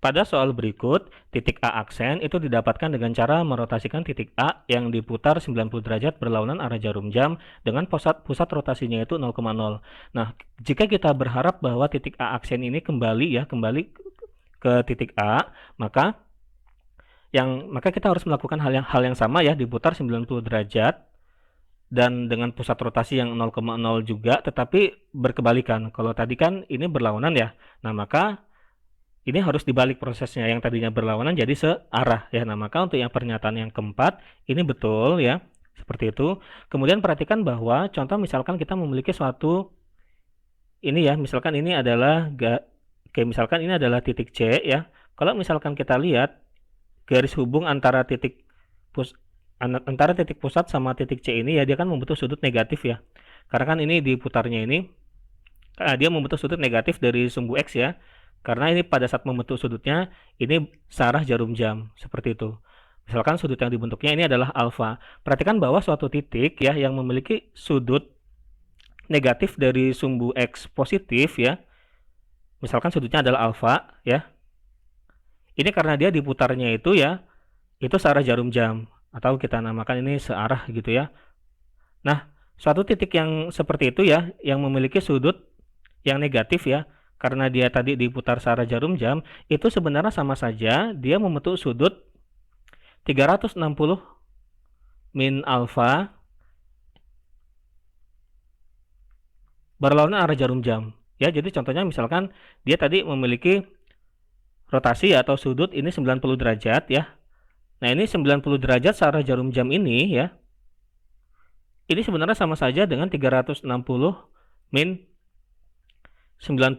Pada soal berikut, titik A aksen itu didapatkan dengan cara merotasikan titik A yang diputar 90 derajat berlawanan arah jarum jam dengan pusat rotasinya itu 0,0. Nah, jika kita berharap bahwa titik A aksen ini kembali ke titik A, maka kita harus melakukan hal yang sama ya, diputar 90 derajat dan dengan pusat rotasi yang 0,0 juga, tetapi berkebalikan. Kalau tadi kan ini berlawanan ya. Nah, maka ini harus dibalik prosesnya, yang tadinya berlawanan jadi searah ya. Nah, maka untuk yang pernyataan yang keempat ini betul ya, seperti itu. Kemudian perhatikan bahwa contoh misalkan kita memiliki suatu ini ya, misalkan ini adalah misalkan ini adalah titik C ya. Kalau misalkan kita lihat garis hubung antara titik pusat sama titik C ini ya, dia kan membentuk sudut negatif ya. Karena kan ini diputarnya ini dia membentuk sudut negatif dari sumbu X ya. Karena ini pada saat membentuk sudutnya, ini searah jarum jam, seperti itu. Misalkan sudut yang dibentuknya ini adalah alfa. Perhatikan bahwa suatu titik ya yang memiliki sudut negatif dari sumbu X positif ya, misalkan sudutnya adalah alfa ya. Ini karena dia diputarnya itu ya, itu searah jarum jam. Atau kita namakan ini searah gitu ya. Nah, suatu titik yang seperti itu ya, yang memiliki sudut yang negatif ya, karena dia tadi diputar searah jarum jam, itu sebenarnya sama saja dia membentuk sudut 360 min alfa berlawanan arah jarum jam. Ya, jadi contohnya misalkan dia tadi memiliki rotasi atau sudut ini 90 derajat ya. Nah, ini 90 derajat searah jarum jam ini ya. Ini sebenarnya sama saja dengan 360 min 90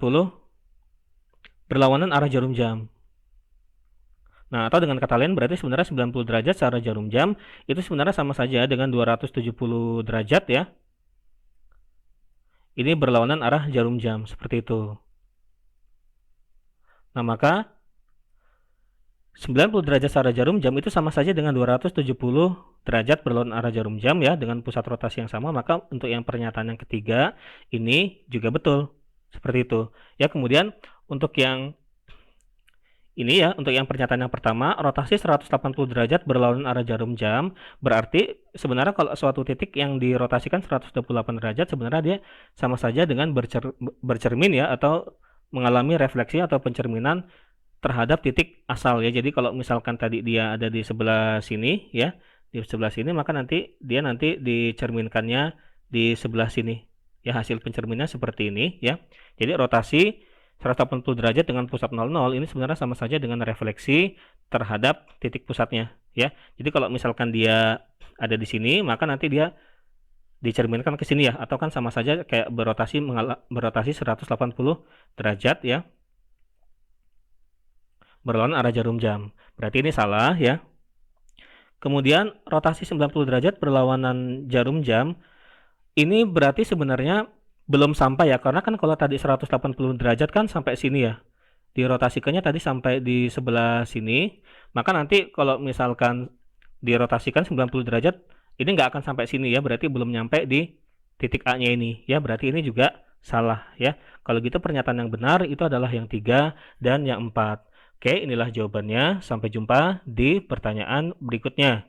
berlawanan arah jarum jam. Nah, atau dengan kata lain berarti sebenarnya 90 derajat searah jarum jam itu sebenarnya sama saja dengan 270 derajat ya. Ini berlawanan arah jarum jam, seperti itu. Nah, maka 90 derajat searah jarum jam itu sama saja dengan 270 derajat berlawanan arah jarum jam ya, dengan pusat rotasi yang sama. Maka untuk yang pernyataan yang ketiga ini juga betul. Seperti itu. Ya, kemudian untuk yang ini ya, untuk yang pernyataan yang pertama, rotasi 180 derajat berlawanan arah jarum jam, berarti sebenarnya kalau suatu titik yang dirotasikan 128 derajat sebenarnya dia sama saja dengan bercermin ya, atau mengalami refleksi atau pencerminan terhadap titik asal ya. Jadi kalau misalkan tadi dia ada di sebelah sini ya, di sebelah sini, maka nanti dia dicerminkannya di sebelah sini. Ya, hasil pencerminannya seperti ini ya. Jadi rotasi 180 derajat dengan pusat 00 ini sebenarnya sama saja dengan refleksi terhadap titik pusatnya ya. Jadi kalau misalkan dia ada di sini, maka nanti dia dicerminkan ke sini ya, atau kan sama saja kayak berotasi 180 derajat ya, berlawanan arah jarum jam. Berarti ini salah ya. Kemudian rotasi 90 derajat berlawanan jarum jam ini berarti sebenarnya belum sampai ya, karena kan kalau tadi 180 derajat kan sampai sini ya, dirotasikannya tadi sampai di sebelah sini, maka nanti kalau misalkan dirotasikan 90 derajat ini nggak akan sampai sini ya, berarti belum nyampe di titik A nya ini ya, berarti ini juga salah ya. Kalau gitu pernyataan yang benar itu adalah yang 3 dan yang 4. Oke, inilah jawabannya. Sampai jumpa di pertanyaan berikutnya.